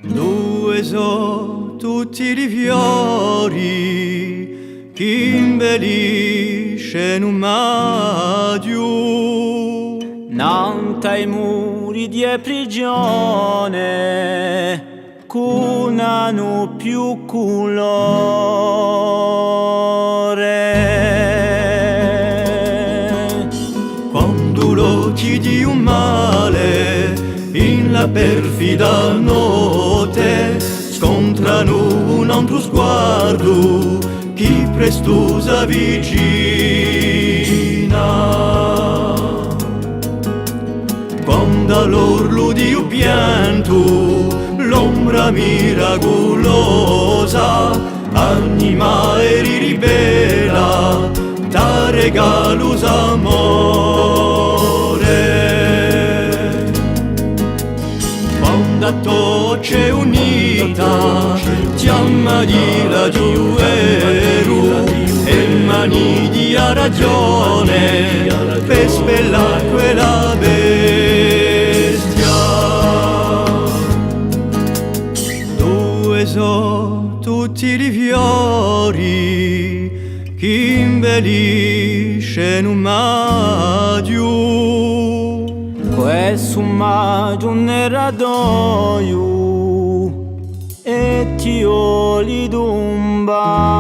Due so tutti i fiori che imbellisce un maggio. Nanta i muri di prigione con hanno più colore. Quando l'occhi di un male in la perfida notte scontrano un altro sguardo che presto s'avvicina. Quando all'orlo di un pianto l'ombra miracolosa anima e rivela ta regalo amore. Quando a c'è unita chiama di la giuero e mani di ragione per spellare quella bestia. Due so tutti i fiori che imbellisce un maggio. Questo maggio un radoio e ti oli d'umba.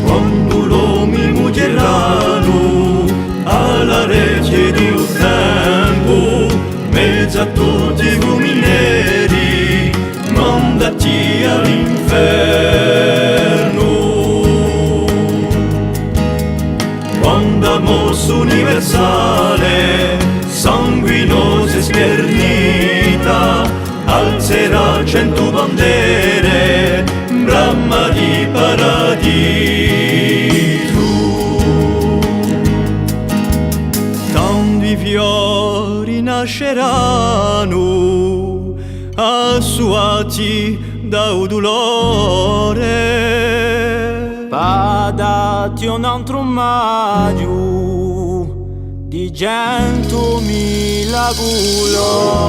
Quando l'uomo muggerano alla rete di un tempo, mezzo a tutti i mineri, mandati all'inferno. Quando a mosso universale, sanguinosa e schernita, alzerà 100 bandere, bramma di paradiso. Tanti fiori nasceranno, assuati da un dolore. Padati un altro maggio di 100.000 colore.